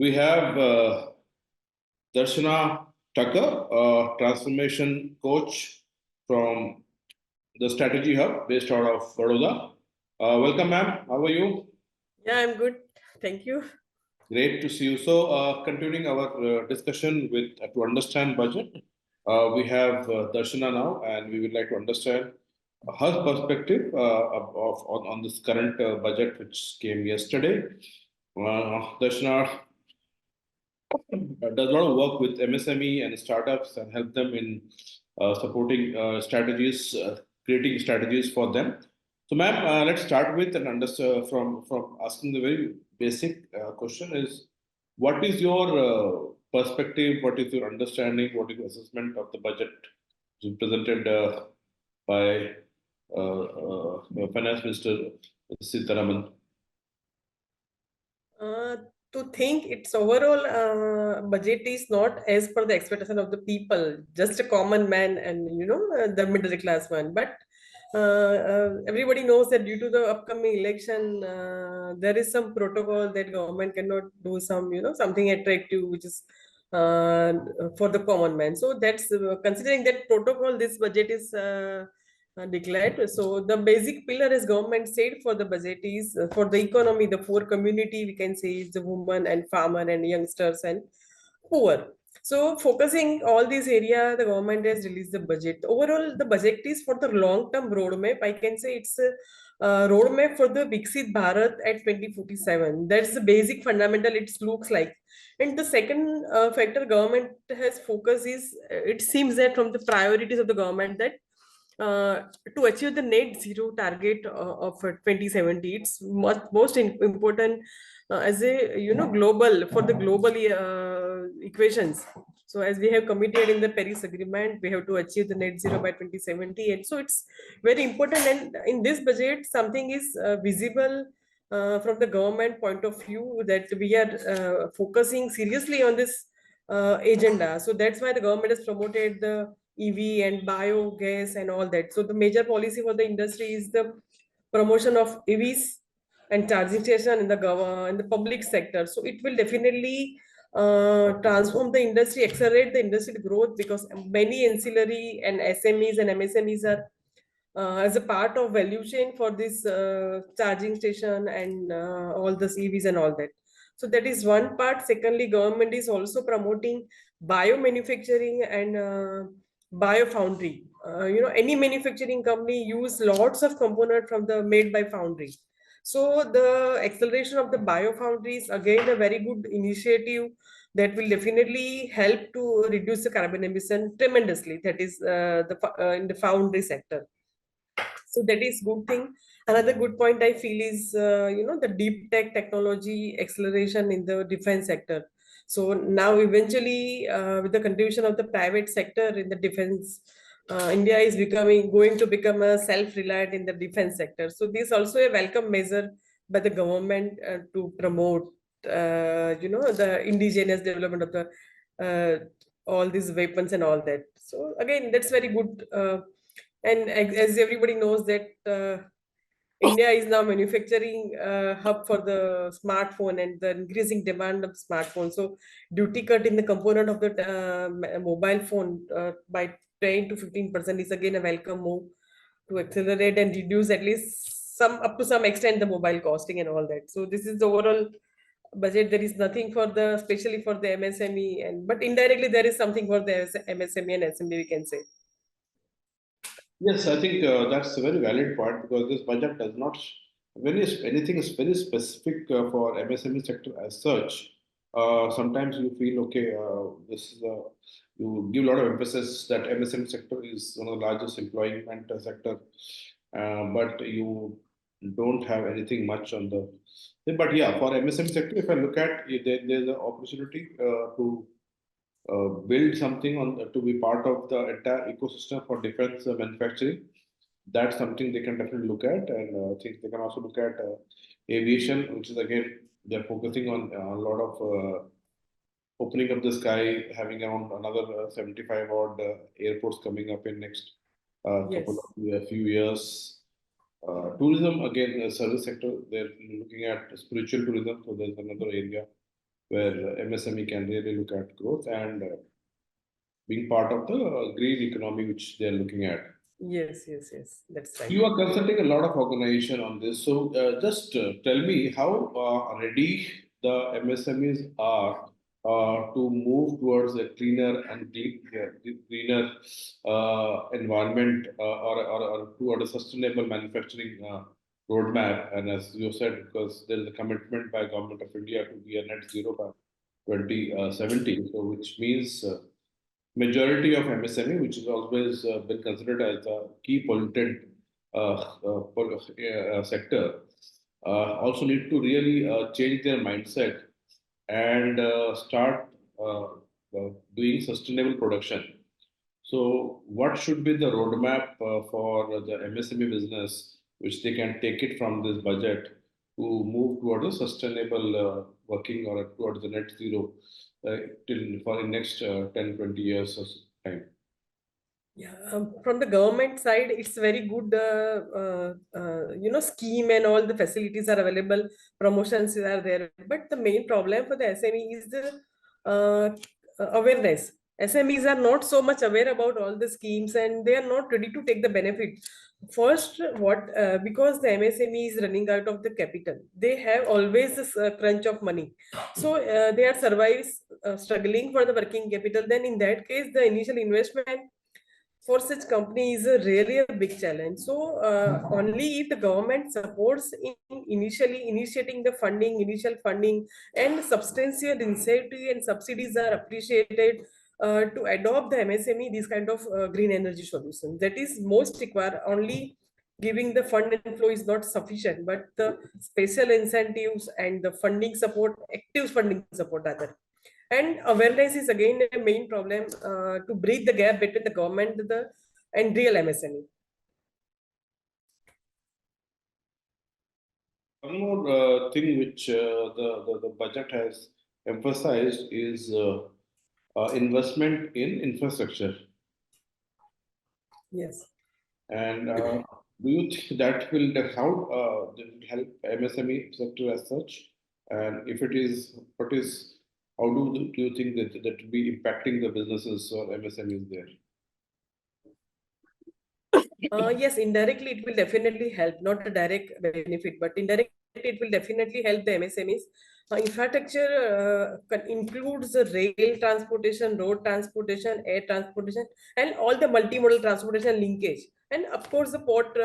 We have Darshana Thakkar, transformation coach from the Strategy Hub based out of Vadodara. Welcome, ma'am. How are you? Yeah, I'm good. Thank you. Great to see you. So, continuing our discussion with to understand budget, we have Darshana now, and we would like to understand her perspective on this current budget which came yesterday. Darshana does a lot of work with MSME and startups and help them in supporting strategies, creating strategies for them. So, ma'am, let's start with and understand from asking the very basic question is, what is your perspective? What is your understanding? What is your assessment of the budget presented by Finance Minister Sitaraman? To think its overall budget is not as per the expectation of the people, just a common man and the middle class one. But everybody knows that due to the upcoming election, there is some protocol that government cannot do some something attractive, which is for the common man. So that's considering that protocol, this budget is declared. So the basic pillar as government said for the budget is for the economy, the four community we can say is the woman and farmer and youngsters and poor. So focusing all these area, the government has released the budget. Overall, the budget is for the long-term roadmap. I can say it's a roadmap for the Viksit Bharat at 2047. That's the basic fundamental it looks like. And the second factor government has focus is, it seems that from the priorities of the government that to achieve the net zero target of 2070, it's most important as a global for the global equations. So as we have committed in the Paris Agreement, we have to achieve the net zero by 2070, and so it's very important. And in this budget, something is visible from the government point of view that we are focusing seriously on this agenda. So that's why the government has promoted the EV and biogas and all that. So the major policy for the industry is the promotion of EVs and charging station in the public sector. So it will definitely transform the industry, accelerate the industry growth, because many ancillary and SMEs and MSMEs are as a part of value chain for this charging station and all the EVs and all that. So that is one part. Secondly, government is also promoting biomanufacturing and biofoundry. Any manufacturing company use lots of component from the made by foundry. So the acceleration of the biofoundry is again a very good initiative that will definitely help to reduce the carbon emission tremendously. That is in the foundry sector. So that is good thing. Another good point I feel is the deep tech technology acceleration in the defense sector. So now eventually with the contribution of the private sector in the defense, India is going to become a self-reliant in the defense sector. So this is also a welcome measure by the government to promote the indigenous development of the all these weapons and all that. So again, that's very good. And as everybody knows that India is now manufacturing hub for the smartphone and the increasing demand of smartphone. So duty cut in the component of the mobile phone by 10 to 15% is again a welcome move to accelerate and reduce at least up to some extent the mobile costing and all that. So this is the overall budget. There is nothing for the, especially for the MSME, but indirectly there is something for the MSME and SMB we can say. Yes, I think that's a very valid point, because this budget does not, when anything is very specific for MSME sector as such, sometimes you feel, okay, this is you give a lot of emphasis that MSME sector is one of the largest employment sector, but you don't have anything much on the. But yeah, for MSME sector, if I look at it, there's an opportunity to build something to be part of the entire ecosystem for defense manufacturing. That's something they can definitely look at, and I think they can also look at aviation, which is again they're focusing on a lot of opening up the sky, having around another 75 odd airports coming up in next few years. Tourism again, service sector, they're looking at spiritual tourism, so there's another area where MSME can really look at growth and being part of the green economy which they are looking at. Yes, yes, yes. That's right. You are consulting a lot of organization on this, so just tell me how ready the MSMEs are to move towards a cleaner and greener environment or toward a sustainable manufacturing roadmap. And as you said, because there is a commitment by Government of India to be a net zero by 2070, so which means majority of MSME, which has always been considered as a key pollutant sector, also need to really change their mindset and start doing sustainable production. So, what should be the roadmap for the MSME business, which they can take it from this budget to move toward a sustainable working or towards the net zero till for the next 10, 20 years of time? Yeah, from the government side, it's very good, scheme and all the facilities are available, promotions are there. But the main problem for the SME is the uh, awareness. SMEs are not so much aware about all the schemes and they are not ready to take the benefit. First, because the MSME is running out of the capital, they have always this crunch of money. So they are struggling for the working capital. Then in that case, the initial investment for such company is a really a big challenge. So only if the government supports in initially initiating the funding, initial funding, and substantial incentive and subsidies are appreciated to adopt the MSME, these kind of green energy solutions. That is most required. Only giving the fund inflow is not sufficient, but the special incentives and the funding support, active funding support rather, and awareness is again a main problem to bridge the gap between the government and real MSME. One more thing which the budget has emphasized is investment in infrastructure. Yes. And do you think that will that will help MSME sector as such? And if it is, what is how do you think that will be impacting the businesses or MSMEs there? Yes, indirectly it will definitely help, not a direct benefit, but indirectly it will definitely help the MSMEs. Infrastructure includes the rail transportation, road transportation, air transportation, and all the multimodal transportation linkage, and of course the port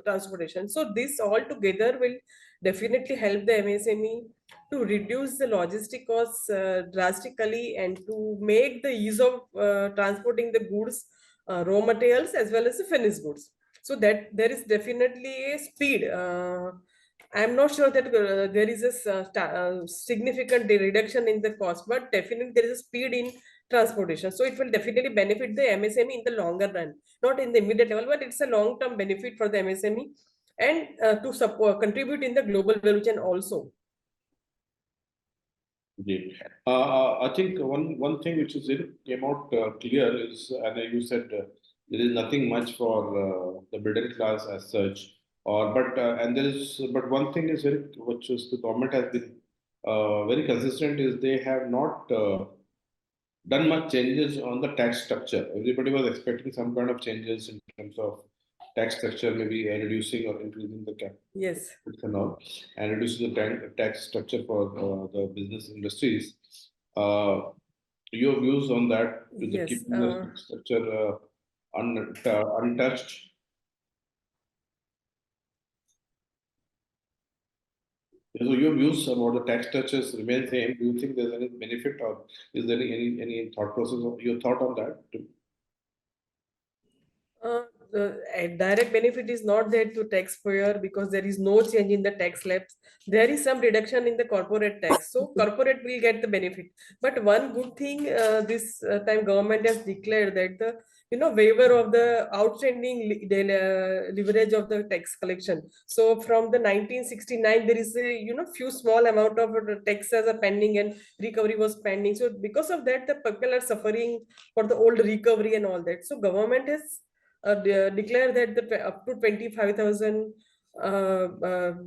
transportation. So this all together will definitely help the MSME to reduce the logistic costs drastically and to make the ease of transporting the goods, raw materials as well as the finished goods, so that there is definitely a speed. I'm not sure that there is a significant reduction in the cost, but definitely there is a speed in transportation, so it will definitely benefit the MSME in the longer run, not in the immediate level, but it's a long term benefit for the MSME, and to support contribute in the global value chain also. Indeed. I think one thing which is came out clear is, and you said there is nothing much for the middle class as such, or and there is but one thing is very which is the government has been very consistent is they have not done much changes on the tax structure. Everybody was expecting some kind of changes in terms of tax structure, maybe reducing or increasing the cap Yes. and all, and reducing the tax structure for the business industries. Uh, your views on that, with the Yes. keeping the tax structure untouched? So your views about the tax structures remain same. Do you think there's any benefit, or is there any thought process or your thought on that? A direct benefit is not there to taxpayer because there is no change in the tax slabs. There is some reduction in the corporate tax, so corporate will get the benefit. But one good thing this time government has declared that the waiver of the outstanding leverage of the tax collection. So from the 1969, there is a few small amount of taxes are pending and recovery was pending. So because of that, the people are suffering for the old recovery and all that. So government has declare that up to 25,000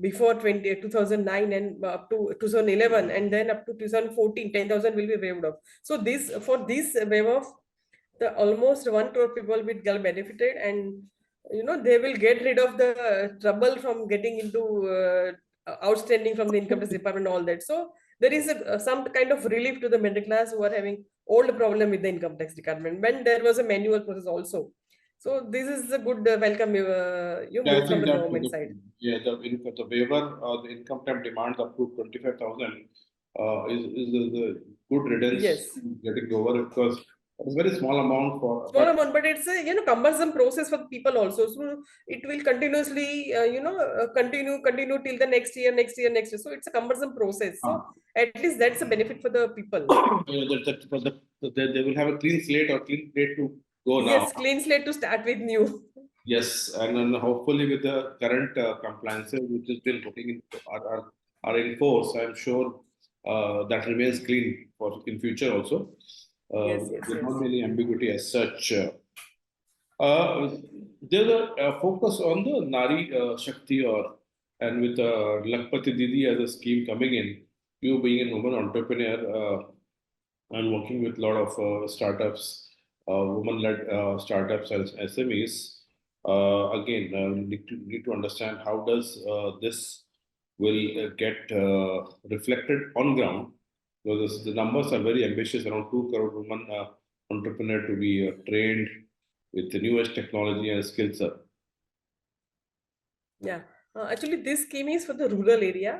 before 2009 and up to 2011, and then up to 2014, 10,000 will be waived off. So this, for this waive off, the almost 1 crore people will get benefited, and they will get rid of the trouble from getting into outstanding from the income tax department, all that. So there is some kind of relief to the middle class who are having old problem with the income tax department when there was a manual process also. So this is a good welcome you Yeah, I move from think the that government side. the waiver the income tax demands up to 25,000 is a good riddance Yes, getting over it, because it's a very small amount for, small but amount, but it's a cumbersome process for people also. So it will continuously continue till the next year. So it's a cumbersome process. So uh, at least that's a benefit for the people. they will have a clean slate or clean plate to go now. Yes, clean slate to start with new. Yes, and then hopefully with the current compliances which has been putting in are in force, I'm sure that remains clean for in future also. Yes, yes, There's yes. not any ambiguity as such. Uh, there's a focus on the Nari Shakti, or and with Lakhpati Didi as a scheme coming in, you being a woman entrepreneur, I'm working with a lot of startups, woman-led startups and SMEs. Again, need to understand how does this will get reflected on ground, because the numbers are very ambitious. Around 2 crore women entrepreneur to be trained with the newest technology and skills. Yeah. Actually, this scheme is for the rural area.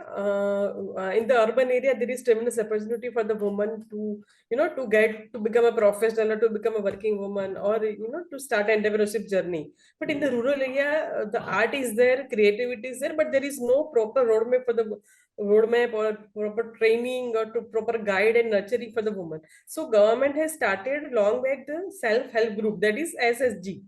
In the urban area, there is tremendous opportunity for the woman to, to get to become a professional or to become a working woman, or to start entrepreneurship journey. But in the rural area, the art is there, creativity is there, but there is no proper roadmap or proper training or to proper guide and nurturing for the woman. So government has started long back the self-help group, that is SSG.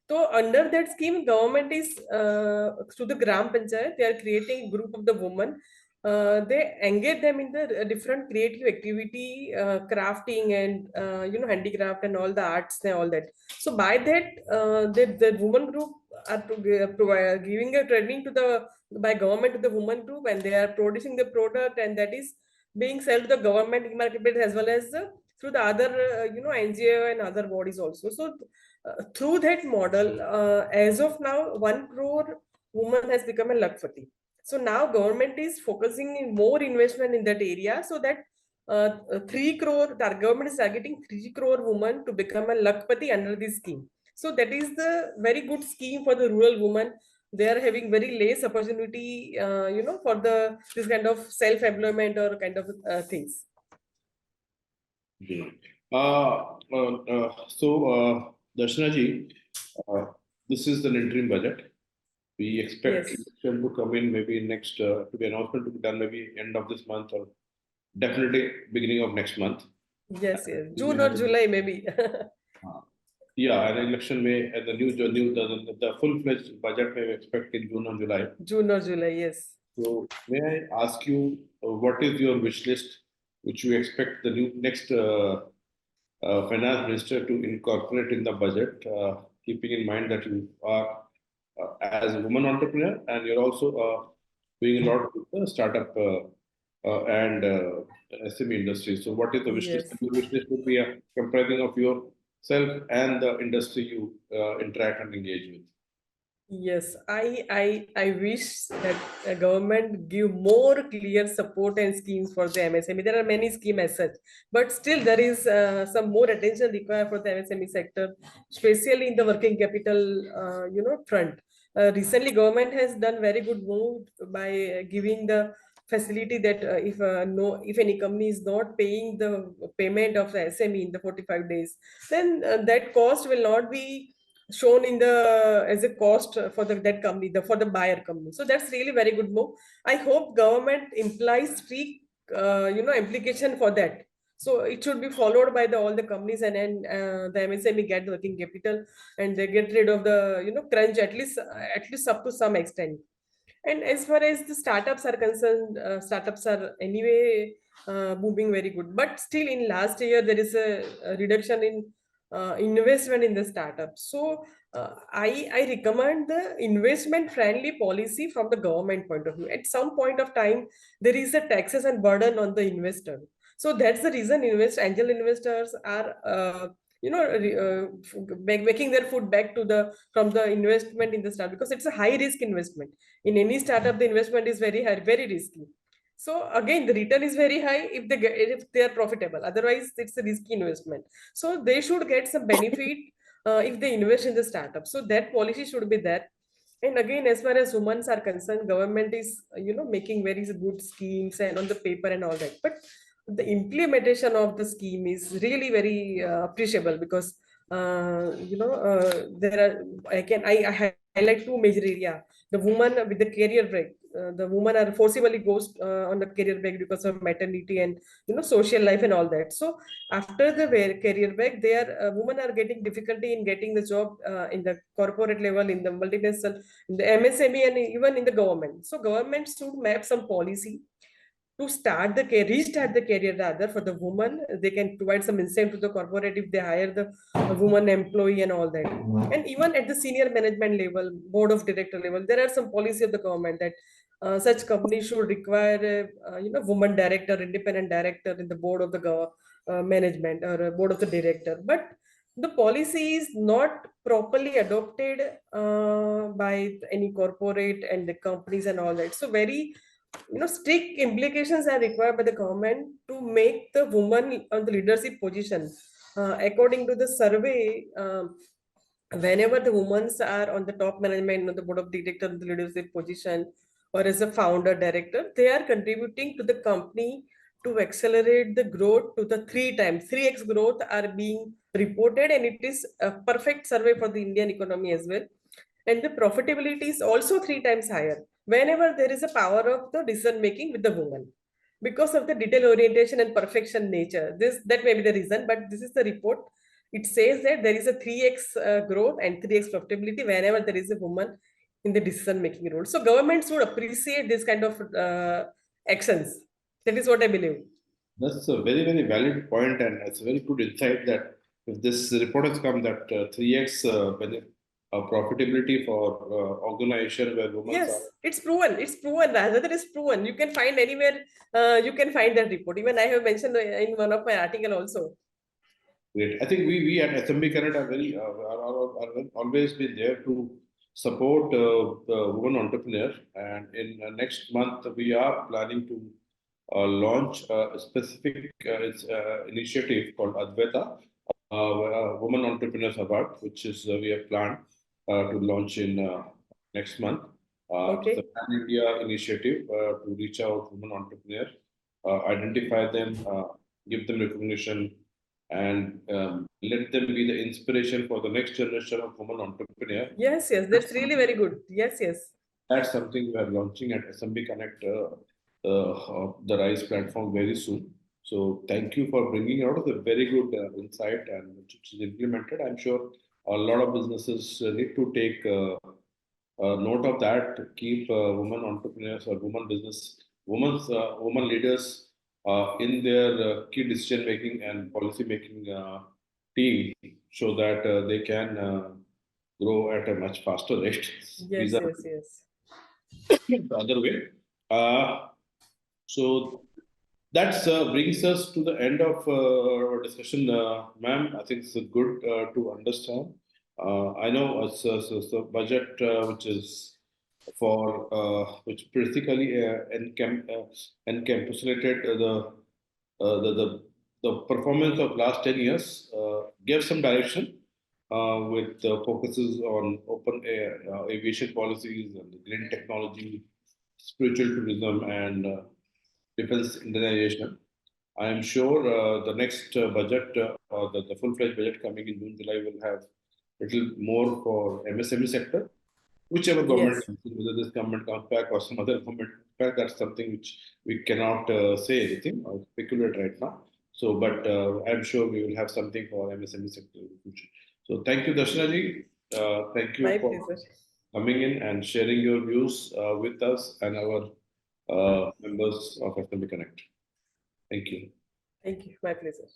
So under that scheme, government is through the Gram Panchayat, they are creating a group of the women. They engage them in the different creative activity, crafting and handicraft and all the arts and all that. So by that, the woman group are giving a training to the by government to the woman group, and they are producing the product, and that is being sold to the government market as well as through the other NGO and other bodies also. So through that model, as of now, 1 crore woman has become a Lakhpati. So now government is focusing in more investment in that area, so that 3 crore, the government is targeting 3 crore women to become a Lakhpati under this scheme. So that is the very good scheme for the rural woman. They are having very less opportunity, for the this kind of self-employment or kind of things. Great. Darshana ji, uh, this is an interim budget. We expect Yes, election to come in maybe next, to be announcement to be done maybe end of this month or definitely beginning of next month. yes, yes. We may June or have, July, maybe. uh, yeah, an election may, the new the full-fledged budget may expect in June or July. June or July, yes. So may I ask you, what is your wish list, which you expect the new next finance minister to incorporate in the budget, keeping in mind that you are as a woman entrepreneur and you're also doing a lot with the startup and SME industry. So, what is the wish list? Yes. The wish list would be a comprising of yourself and the industry you interact and engage with. Yes, I wish that the government give more clear support and schemes for the MSME. There are many schemes as such, but still there is some more attention required for the MSME sector, especially in the working capital, front. Recently, government has done very good move by giving the facility that if no if any company is not paying the payment of the SME in the 45 days, then that cost will not be shown in the as a cost for that company, for the buyer company. So that's really very good move. I hope government implies strict implication for that. So it should be followed by all the companies, and then the MSME get working capital, and they get rid of the crunch, at least up to some extent. And as far as the startups are concerned, startups are anyway moving very good. But still, in last year, there is a reduction in investment in the startup. So I recommend the investment friendly policy from the government point of view. At some point of time, there is a taxes and burden on the investor. So that's the reason angel investors are making their food back to the from the investment in the startup, because it's a high risk investment. In any startup, the investment is very high, very risky. So again, the return is very high if they are profitable. Otherwise, it's a risky investment. So they should get some benefit if they invest in the startup. So that policy should be there. And again, as far as women are concerned, government is making very good schemes and on the paper and all that. But the implementation of the scheme is really very appreciable, because there are I highlight two major area. The woman with the career break, the women are forcibly goes on the career break because of maternity and social life and all that. So after the career break, they are women are getting difficulty in getting the job in the corporate level, in the multinational, in the MSME, and even in the government. So government should map some policy to start the restart the career rather for the woman. They can provide some incentive to the corporate if they hire the woman employee and all that. And even at the senior management level, board of director level, there are some policy of the government that such companies should require woman director, independent director in the board of the management, or board of the director. But the policy is not properly adopted by any corporate and the companies and all that. So very strict implications are required by the government to make the woman on the leadership position. According to the survey, whenever the women are on the top management, on the board of director, the leadership position, or as a founder director, they are contributing to the company to accelerate the growth to the 3x growth are being reported, and it is a perfect survey for the Indian economy as well. And the profitability is also 3 times higher whenever there is a power of the decision making with the woman, because of the detail orientation and perfection nature. That may be the reason, but this is the report. It says that there is a 3x growth and 3x profitability whenever there is a woman in the decision making role. So governments would appreciate this kind of actions. That is what I believe. That's a very, very valid point, and it's a very good insight that if this report has come that 3x profitability for organization where women Yes, are. it's proven. It's proven. Rather, it's proven. You can find anywhere. You can find that report. Even I have mentioned in one of my article also. Great. I think we at SMBConnect are very are always been there to support the women entrepreneur, and in next month we are planning to launch a specific initiative called Advaita, Women Entrepreneurs Award, which is we have planned to launch in next month. It's a Okay. pan-India initiative to reach out women entrepreneurs, identify them, give them recognition, and let them be the inspiration for the next generation of women entrepreneurs. Yes, yes. That's really very good. Yes, yes. That's something we are launching at SMBConnect, the RISE platform very soon. So thank you for bringing out a very good insight and which is implemented. I'm sure a lot of businesses need to take note of that. Keep women entrepreneurs or women leaders in their key decision making and policy making team, so that they can grow at a much faster rate. These Yes, are yes, yes. the other way. So that brings us to the end of our discussion, ma'am. I think it's good to understand. I know it's a budget which is for which basically encapsulated the performance of last 10 years, gave some direction with focuses on open air aviation policies and green technology, spiritual tourism, and defense internationalization. I am sure the next budget, or the full-fledged budget coming in June, July, will have little more for MSME sector, whichever government, Yes. whether this government comes back or some other government comes back. That's something which we cannot say anything or speculate right now. So, but I'm sure we will have something for MSME sector in the future. So, thank you, Darshana ji. Thank you My for pleasure. coming in and sharing your views with us and our members of SMB Connect. Thank you. Thank you. My pleasure.